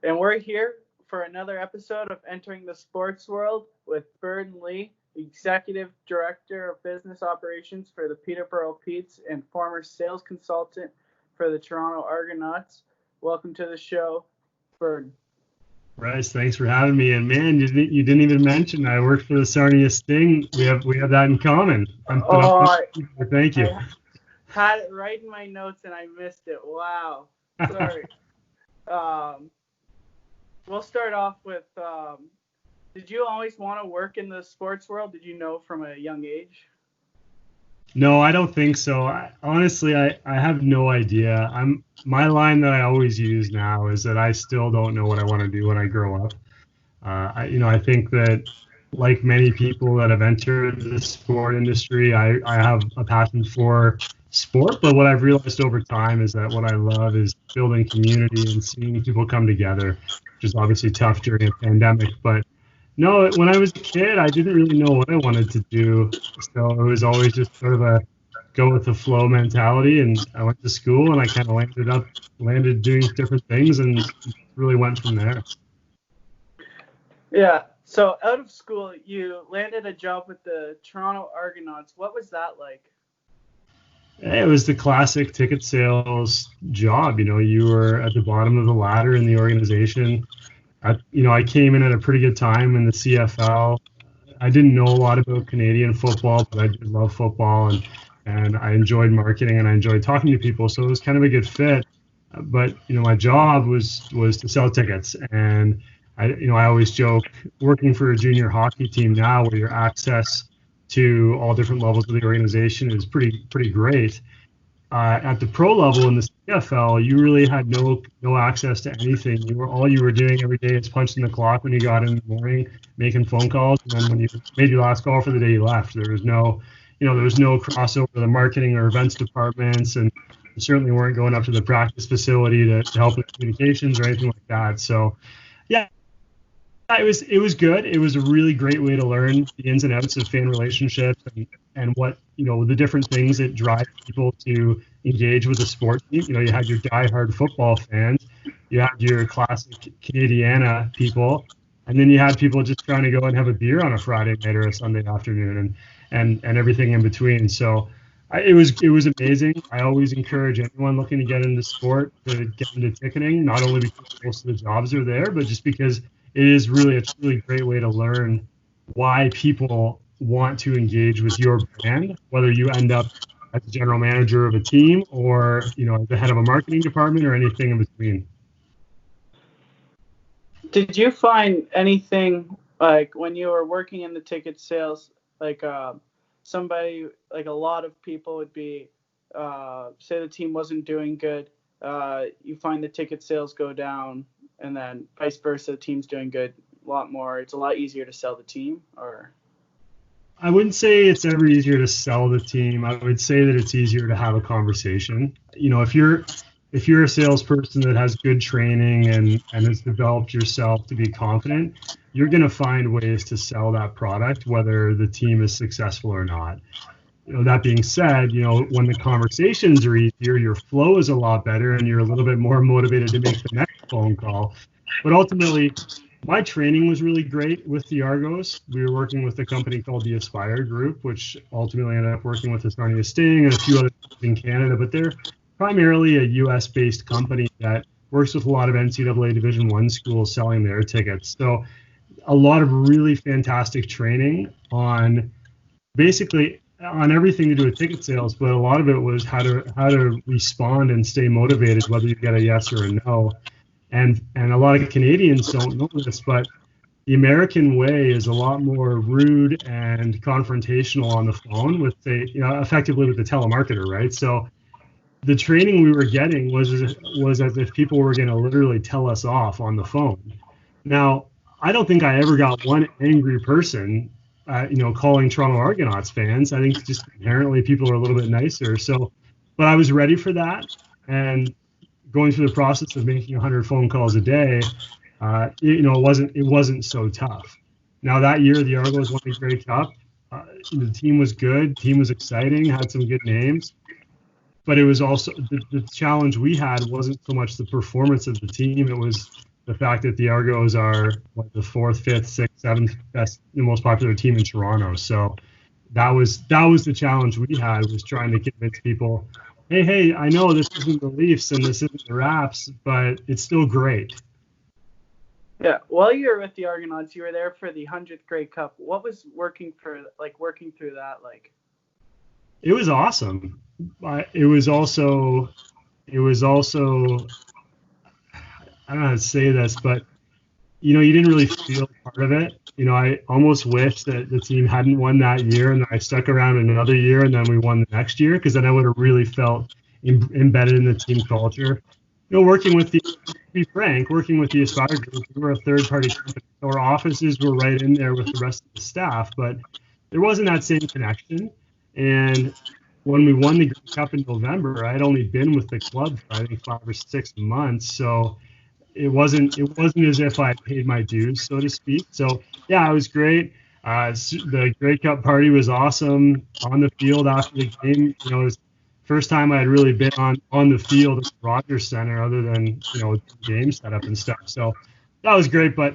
And we're here for another episode of Entering the Sports World with Burton Lee, Executive Director of Business Operations for the Peterborough Petes and former sales consultant for the Toronto Argonauts. Welcome to the show, Burton. Bryce, thanks for having me. And man, you didn't even mention I work for the Sarnia Sting. We have that in common. Thank you. I had it right in my notes and I missed it. Wow. Sorry. We'll start off with, did you always want to work in the sports world? Did you know from a young age? No, I don't think so. Honestly, I have no idea. My line that I always use now is that I still don't know what I want to do when I grow up. I think that like many people that have entered the sport industry, I have a passion for sport, but what I've realized over time is that what I love is building community and seeing people come together, which is obviously tough during a pandemic. But no, when I was a kid, I didn't really know what I wanted to do. So it was always just sort of a go with the flow mentality. And I went to school and I kind of landed doing different things and really went from there. Yeah. So out of school, you landed a job with the Toronto Argonauts. What was that like? It was the classic ticket sales job. You were at the bottom of the ladder in the organization. I came in at a pretty good time in the CFL. I didn't know a lot about Canadian football, but I did love football, and I enjoyed marketing and I enjoyed talking to people. So it was kind of a good fit. But my job was to sell tickets, and I always joke working for a junior hockey team now, where your access to all different levels of the organization is pretty great. At the pro level in the CFL, you really had no access to anything. All you were doing every day is punching the clock when you got in the morning, making phone calls, and then when you made your last call for the day, you left. There was no crossover to the marketing or events departments, and you certainly weren't going up to the practice facility to help with communications or anything like that. So, yeah. It was good. It was a really great way to learn the ins and outs of fan relationships and what, the different things that drive people to engage with the sport team. You had your diehard football fans, you had your classic Canadiana people, and then you had people just trying to go and have a beer on a Friday night or a Sunday afternoon and everything in between. So it was amazing. I always encourage anyone looking to get into sport to get into ticketing, not only because most of the jobs are there, but just because it is really a truly great way to learn why people want to engage with your brand, whether you end up as the general manager of a team or, the head of a marketing department or anything in between. Did you find anything like when you were working in the ticket sales, like somebody, like a lot of people would be, say the team wasn't doing good, you find the ticket sales go down, and then vice versa, the team's doing good, a lot more. It's a lot easier to sell the team, or? I wouldn't say it's ever easier to sell the team. I would say that it's easier to have a conversation. If you're a salesperson that has good training and has developed yourself to be confident, you're going to find ways to sell that product, whether the team is successful or not. That being said, when the conversations are easier, your flow is a lot better and you're a little bit more motivated to make the next phone call. But ultimately, my training was really great with the Argos. We were working with a company called the Aspire Group, which ultimately ended up working with the Sarnia Sting and a few others in Canada. But they're primarily a U.S.-based company that works with a lot of NCAA Division I schools selling their tickets. So a lot of really fantastic training on basically on everything to do with ticket sales, but a lot of it was how to respond and stay motivated, whether you get a yes or a no. And a lot of Canadians don't know this, but the American way is a lot more rude and confrontational on the phone with effectively with the telemarketer, right? So the training we were getting was as if people were going to literally tell us off on the phone. Now, I don't think I ever got one angry person calling Toronto Argonauts fans. I think just inherently people are a little bit nicer. So, but I was ready for that. And going through the process of making 100 phone calls a day, it wasn't so tough. Now that year, the Argos won the Grey Cup. The team was good. The team was exciting, had some good names. But it was also the challenge we had wasn't so much the performance of the team. It was the fact that the Argos are the fourth, fifth, sixth, seventh best, the most popular team in Toronto. So that was the challenge we had, was trying to convince people, hey, I know this isn't the Leafs and this isn't the Raps, but it's still great. Yeah, while you were with the Argonauts, you were there for the 100th Grey Cup. What was working through that like? It was awesome. It was also I don't know how to say this, but you didn't really feel part of it. I almost wish that the team hadn't won that year and I stuck around another year and then we won the next year, because then I would have really felt embedded in the team culture. Working with to be frank, working with the Aspire Group, we were a third-party company. Our offices were right in there with the rest of the staff, but there wasn't that same connection. And when we won the Grey Cup in November, I had only been with the club for I think 5 or 6 months, so it wasn't as if I paid my dues, so to speak. So yeah, it was great. The Grey Cup party was awesome. On the field after the game, it was first time I had really been on the field at the Rogers Center, other than game setup and stuff. So that was great. But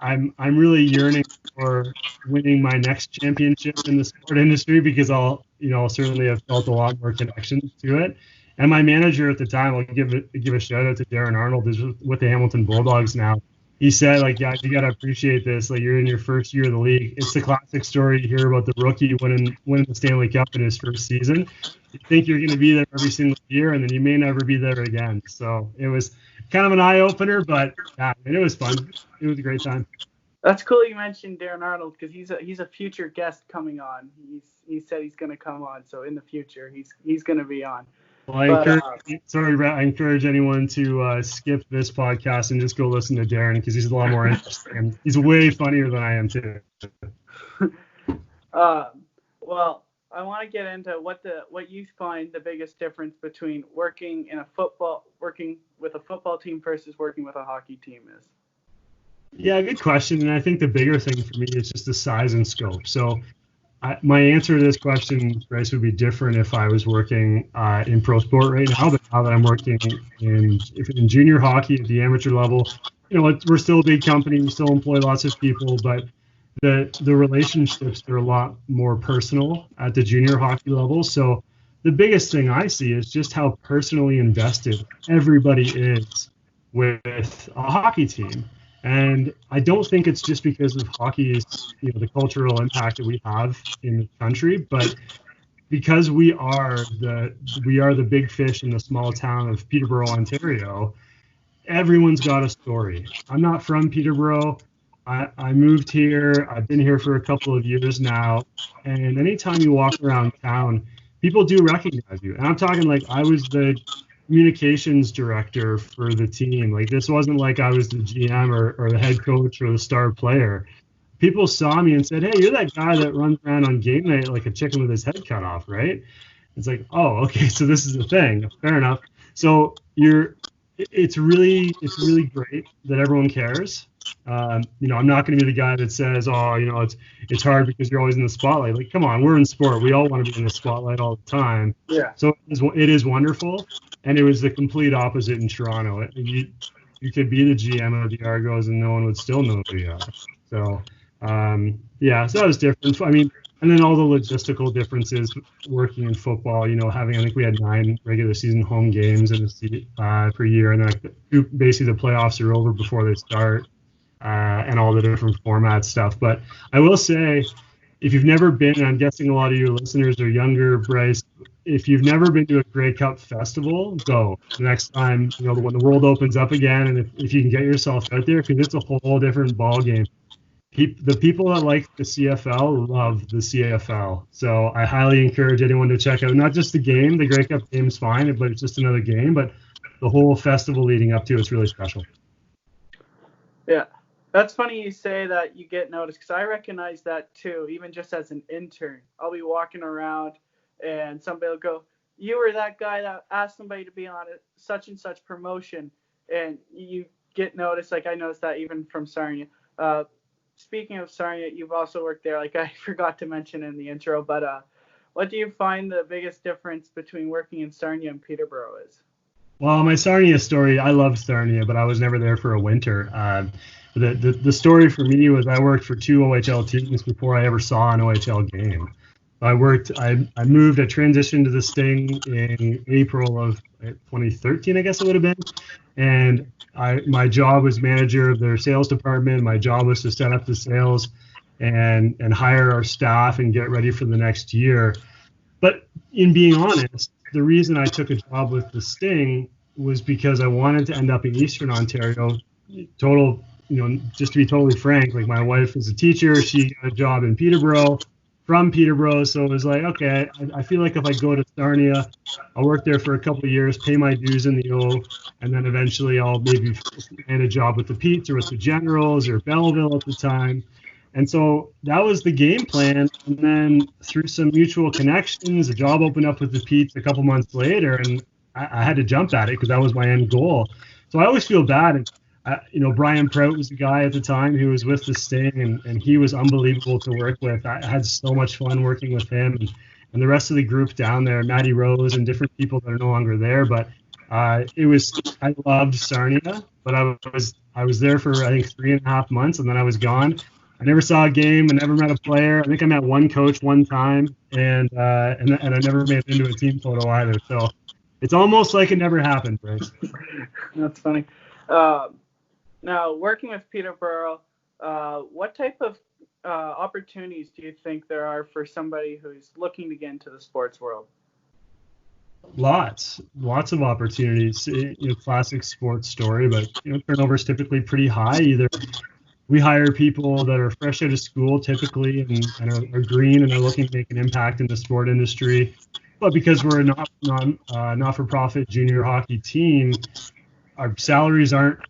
I'm really yearning for winning my next championship in the sport industry, because I'll certainly have felt a lot more connection to it. And my manager at the time, I'll give a shout out to Darren Arnold, who's with the Hamilton Bulldogs now. He said, yeah, you got to appreciate this. You're in your first year of the league. It's the classic story you hear about the rookie winning the Stanley Cup in his first season. You think you're going to be there every single year, and then you may never be there again. So it was kind of an eye-opener, but yeah, it was fun. It was a great time. That's cool you mentioned Darren Arnold, because he's a future guest coming on. He said he's going to come on, so in the future he's going to be on. Well, I encourage anyone to skip this podcast and just go listen to Darren, because he's a lot more interesting. He's way funnier than I am too. Well, I want to get into what you find the biggest difference between working with a football team versus working with a hockey team is. Yeah, good question. And I think the bigger thing for me is just the size and scope. So my answer to this question, Bryce, would be different if I was working in pro sport right now. But now that I'm working in junior hockey at the amateur level, we're still a big company. We still employ lots of people, but the relationships are a lot more personal at the junior hockey level. So the biggest thing I see is just how personally invested everybody is with a hockey team. And I don't think it's just because of hockey's, the cultural impact that we have in the country, but because we are the big fish in the small town of Peterborough, Ontario. Everyone's got a story. I'm not from Peterborough. I moved here. I've been here for a couple of years now. And anytime you walk around town, people do recognize you. And I'm talking I was the communications director for the team. This wasn't like I was the GM or the head coach or the star player. People saw me and said, "Hey, you're that guy that runs around on game night like a chicken with his head cut off, right?" It's oh, okay, so this is the thing. Fair enough. So it's really great that everyone cares. I'm not going to be the guy that says, "Oh, it's hard because you're always in the spotlight." Come on, we're in sport. We all want to be in the spotlight all the time. Yeah. So it is wonderful. And it was the complete opposite in Toronto. You could be the GM of the Argos and no one would still know who you are. So, so that was different. I mean, and then all the logistical differences working in football, I think we had 9 regular season home games per year. And then basically the playoffs are over before they start, and all the different format stuff. But I will say, if you've never been, and I'm guessing a lot of your listeners are younger, Bryce, if you've never been to a Grey Cup festival, go. The next time, when the world opens up again, and if you can get yourself out there, because it's a whole different ball game. The people that like the CFL love the CFL. So I highly encourage anyone to check out, not just the game. The Grey Cup game is fine, but it's just another game. But the whole festival leading up to it's really special. Yeah. That's funny you say that you get noticed, because I recognize that too, even just as an intern. I'll be walking around and somebody will go, "You were that guy that asked somebody to be on a such and such promotion," and you get noticed. I noticed that even from Sarnia. Speaking of Sarnia, you've also worked there. I forgot to mention in the intro, but what do you find the biggest difference between working in Sarnia and Peterborough is? Well, my Sarnia story, I love Sarnia, but I was never there for a winter. The story for me was I worked for two OHL teams before I ever saw an OHL game. I moved, I transitioned to the Sting in April of 2013, I guess it would have been. And my job was manager of their sales department. My job was to set up the sales and hire our staff and get ready for the next year. But in being honest, the reason I took a job with the Sting was because I wanted to end up in Eastern Ontario. Total, just to be totally frank, like my wife was a teacher. She got a job in Peterborough, from Peterborough. So it was like, okay, I feel like if I go to Sarnia, I'll work there for a couple of years, pay my dues in the O, and then eventually I'll maybe land a job with the Petes or with the Generals or Belleville at the time. And so that was the game plan. And then through some mutual connections, a job opened up with the Petes a couple months later, and I had to jump at it because that was my end goal. So I always feel bad. And, Brian Prout was the guy at the time who was with the Sting, and he was unbelievable to work with. I had so much fun working with him and the rest of the group down there, Matty Rose and different people that are no longer there. But I loved Sarnia, but I was there for, I think, 3.5 months, and then I was gone. I never saw a game. I never met a player. I think I met one coach one time, and I never made it into a team photo either. So it's almost like it never happened, Bryce. That's funny. Now, working with Peterborough, what type of opportunities do you think there are for somebody who's looking to get into the sports world? Lots of opportunities. Classic sports story, but turnover is typically pretty high. Either we hire people that are fresh out of school typically and are green and are looking to make an impact in the sport industry. But because we're a not-for-profit junior hockey team, our salaries aren't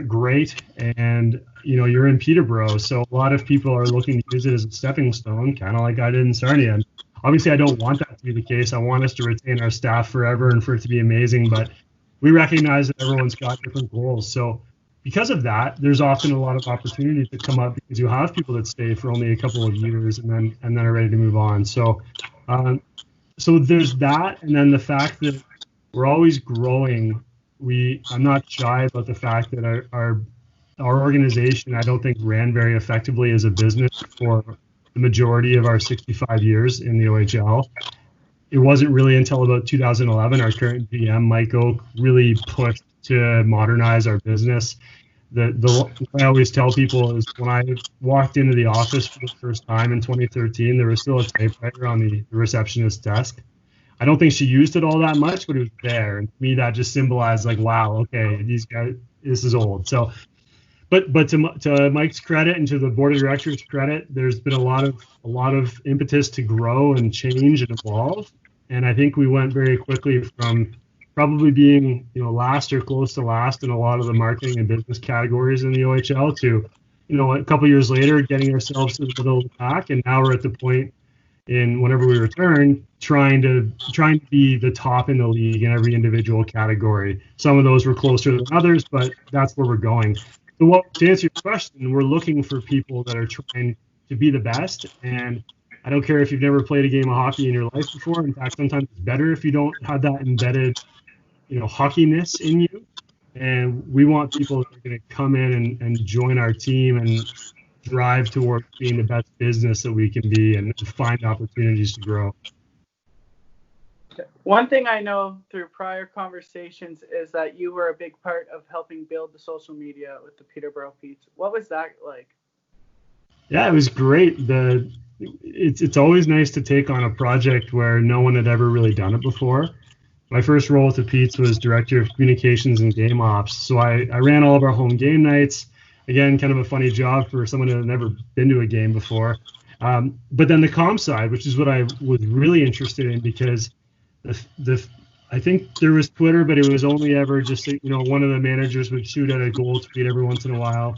great, and you're in Peterborough, so a lot of people are looking to use it as a stepping stone, kind of like I did in Sarnia. And obviously, I don't want that to be the case. I want us to retain our staff forever and for it to be amazing, but we recognize that everyone's got different goals. So because of that, there's often a lot of opportunities that come up because you have people that stay for only a couple of years and then are ready to move on. So there's that, and then the fact that we're always growing. I'm not shy about the fact that our organization, I don't think, ran very effectively as a business for the majority of our 65 years in the OHL. It wasn't really until about 2011 our current GM, Mike Oak, really pushed to modernize our business. What I always tell people is when I walked into the office for the first time in 2013, there was still a typewriter on the receptionist's desk. I don't think she used it all that much, but it was there. And to me, that just symbolized like, wow, okay, these guys, this is old. So, but to Mike's credit and to the board of directors' credit, there's been a lot of impetus to grow and change and evolve. And I think we went very quickly from probably being, last or close to last in a lot of the marketing and business categories in the OHL to, a couple years later, getting ourselves to the middle of the pack. And now we're at the point in whenever we return, trying to be the top in the league in every individual category. Some of those were closer than others, but that's where we're going. So to answer your question, we're looking for people that are trying to be the best. And I don't care if you've never played a game of hockey in your life before. In fact, sometimes it's better if you don't have that embedded, hockeyness in you. And we want people that are going to come in and join our team and drive towards being the best business that we can be and find opportunities to grow. One thing I know through prior conversations is that you were a big part of helping build the social media with the Peterborough Petes. What was that like? Yeah, it was great. It's always nice to take on a project where no one had ever really done it before. My first role with the Petes was director of communications and game ops. So I ran all of our home game nights. Again, kind of a funny job for someone who had never been to a game before. But then the comm side, which is what I was really interested in, because I think there was Twitter, but it was only ever just, one of the managers would shoot at a goal tweet every once in a while.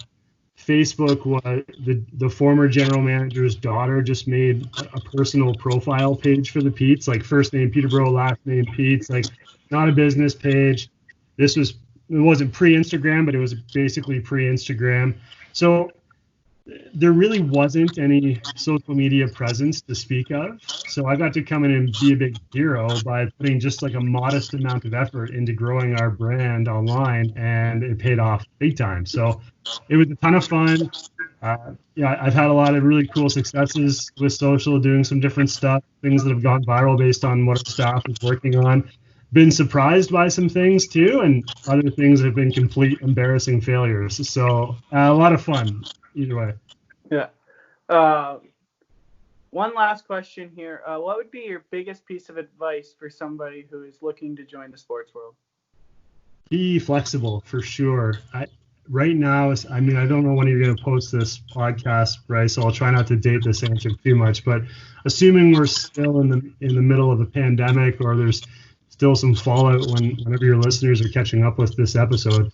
Facebook was the former general manager's daughter just made a personal profile page for the Petes, like first name Peterborough, last name Petes, like not a business page. It wasn't pre-Instagram, but it was basically pre-Instagram. So there really wasn't any social media presence to speak of. So I got to come in and be a big hero by putting just like a modest amount of effort into growing our brand online, and it paid off big time. So it was a ton of fun. Yeah, I've had a lot of really cool successes with social, doing some different stuff, things that have gone viral based on what our staff is working on. Been surprised by some things too, and other things have been complete embarrassing failures. So a lot of fun either way. Yeah. One last question here. What would be your biggest piece of advice for somebody who is looking to join the sports world? Be flexible for sure. Right now, I mean, I don't know when you're going to post this podcast, Bryce, so I'll try not to date this answer too much. But assuming we're still in the middle of a pandemic, or there's still some fallout whenever your listeners are catching up with this episode,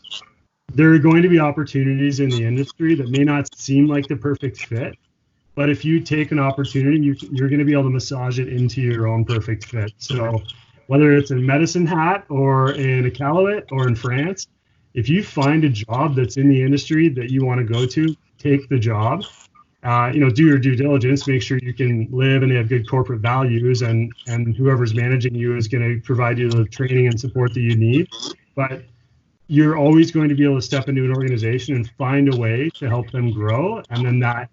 there are going to be opportunities in the industry that may not seem like the perfect fit. But if you take an opportunity, you're going to be able to massage it into your own perfect fit. So whether it's in Medicine Hat or in Iqaluit or in France, if you find a job that's in the industry that you want to go to, take the job. Do your due diligence, make sure you can live and they have good corporate values, and whoever's managing you is going to provide you the training and support that you need. But you're always going to be able to step into an organization and find a way to help them grow. And then that,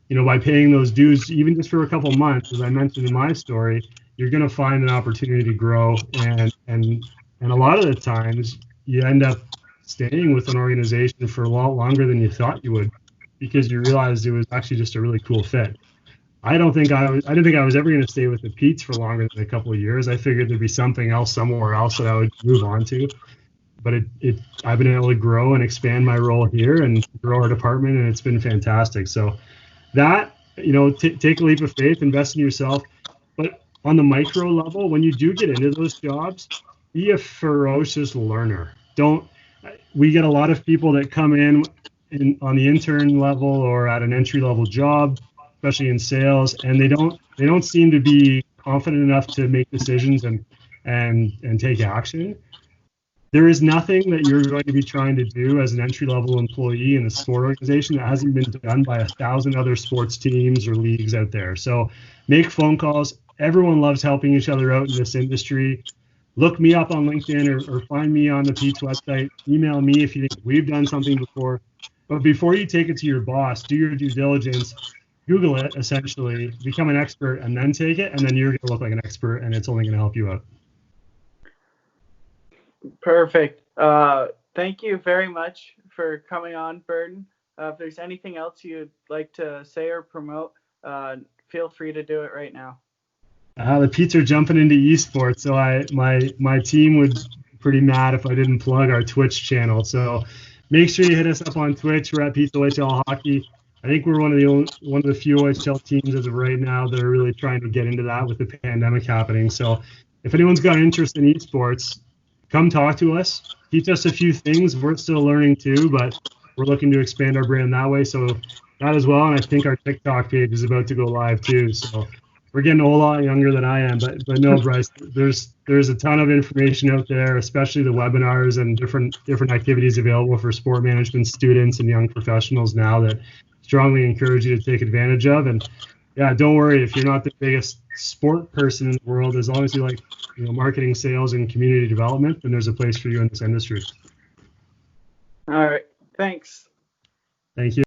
by paying those dues, even just for a couple of months, as I mentioned in my story, you're going to find an opportunity to grow. And a lot of the times you end up staying with an organization for a lot longer than you thought you would, because you realized it was actually just a really cool fit. I didn't think I was ever going to stay with the Petes for longer than a couple of years. I figured there'd be something else somewhere else that I would move on to. But I've been able to grow and expand my role here and grow our department, and it's been fantastic. So that, take a leap of faith, invest in yourself. But on the micro level, when you do get into those jobs, be a ferocious learner. We get a lot of people that come in on the intern level or at an entry level job, especially in sales, and they don't seem to be confident enough to make decisions and take action. There is nothing that you're going to be trying to do as an entry-level employee in a sport organization that hasn't been done by 1,000 other sports teams or leagues out there. So make phone calls. Everyone loves helping each other out in this industry. Look me up on LinkedIn or find me on the Pete's website. Email me if you think we've done something before. But before you take it to your boss, do your due diligence. Google it, essentially. Become an expert, and then take it. And then you're going to look like an expert, and it's only going to help you out. Perfect. Thank you very much for coming on, Burton. If there's anything else you'd like to say or promote, feel free to do it right now. The Petes are jumping into esports, so my team would be pretty mad if I didn't plug our Twitch channel. So make sure you hit us up on Twitch. We're at Petes OHL Hockey. I think we're one of the few OHL teams as of right now that are really trying to get into that with the pandemic happening. So if anyone's got interest in esports, come talk to us. Teach us a few things. We're still learning too, but we're looking to expand our brand that way. So that as well. And I think our TikTok page is about to go live too. So we're getting a whole lot younger than I am. But no, Bryce, there's a ton of information out there, especially the webinars and different activities available for sport management students and young professionals now that strongly encourage you to take advantage of. And yeah, don't worry if you're not the biggest sport person in the world. As long as you like marketing, sales, and community development, then there's a place for you in this industry. All right. Thanks. Thank you.